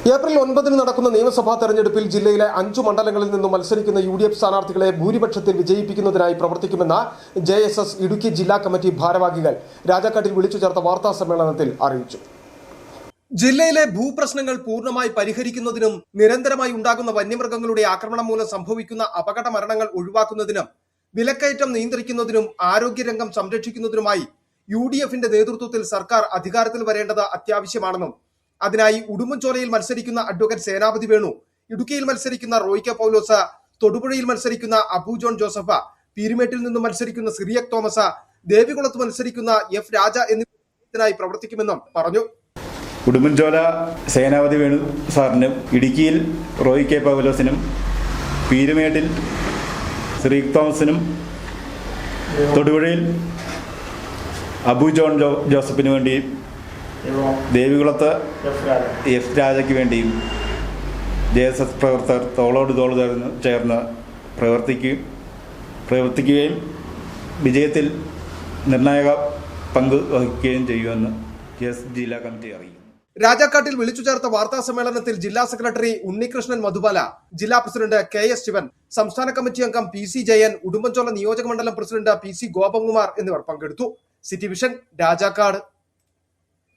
April 9 നടക്കുന്ന നിയമസഭാ തെരഞ്ഞെടുപ്പിൽ ജില്ലയിലെ 5 മണ്ഡലങ്ങളിൽ നിന്നും മത്സരിക്കുന്ന UDF സ്ഥാനാർത്ഥികളെ ഭൂരിപക്ഷത്തിൽ വിജയിപ്പിക്കുന്നതിനായി പ്രവർത്തിക്കുമെന്ന് JSS ഇടുക്കി ജില്ലാ കമ്മിറ്റി ഭാരവാഹികൾ രാജാക്കാട്ടിൽ വിളിച്ചു ചേർത്ത വാർത്താ സമ്മേളനത്തിൽ അറിയിച്ചു. ജില്ലയിലെ ഭൂപ്രശ്നങ്ങൾ പൂർണ്ണമായി പരിഹരിക്കുന്നതിനും നിരന്തരമായി ഉണ്ടാകുന്ന വന്യമൃഗങ്ങളുടെ ആക്രമണം മൂലം സംഭവിക്കുന്ന അപകട മരണങ്ങൾ ഒഴിവാക്കുന്നതിനും വിലക്കയറ്റം നിയന്ത്രിക്കുന്നതിനും ആരോഗ്യരംഗം സംരക്ഷിക്കുന്നതിനുമായി UDFന്റെ നേതൃത്വത്തിൽ സർക്കാർ അധികാരത്തിൽ വരേണ്ടത് അത്യാവശ്യമാണെന്നും അതിനായി ഉടുമ്പൻചോലയിൽ മത്സരിക്കുന്ന അഡ്വക്കേറ്റ് സേനാപതി വേണു, ഇടുക്കിയിൽ മത്സരിക്കുന്ന റോയ് കെ പൗലോസ്, തൊടുപുഴയിൽ മത്സരിക്കുന്ന അബു ജോൺ ജോസഫ്, പീരുമേട്ടിൽ നിന്നും മത്സരിക്കുന്ന സിറിയക് തോമസ്, ദേവികുളത്ത് മത്സരിക്കുന്ന F രാജ എന്നിവരായി പ്രവർത്തിക്കുമെന്നും പറഞ്ഞു. ഉടുമ്പൻചോല സേനാപതി വേണു സാറിനും, ഇടുക്കിയിൽ റോയ് കെ പൗലോസിനും, പീരുമേട്ടിൽ സിറിയക് തോമസിനും, തൊടുപുഴയിൽ അബു ജോൺ ജോസഫിന് വേണ്ടിയും ദേവികുളത്ത് F രാജയ്ക്ക് വേണ്ടിയും JSS പ്രവർത്തകർ തോളോട് തോൾ ചേർന്ന് പ്രവർത്തിക്കുകയും വിജയത്തിൽ നിർണായക പങ്ക് വഹിക്കുകയും ചെയ്യുമെന്ന് ജില്ലാ കമ്മിറ്റി അറിയിക്കും. രാജാക്കാട്ടിൽ വിളിച്ചു ചേർത്ത വാർത്താ സമ്മേളനത്തിൽ ജില്ലാ സെക്രട്ടറി ഉണ്ണികൃഷ്ണൻ മധുബാല, ജില്ലാ പ്രസിഡന്റ് KS ശിവൻ, സംസ്ഥാന കമ്മിറ്റി അംഗം PC ജയൻ, ഉടുമ്പൻചോല നിയോജക മണ്ഡലം പ്രസിഡന്റ് PC ഗോപകുമാർ എന്നിവർ പങ്കെടുത്തു. City vision, Rajakkad.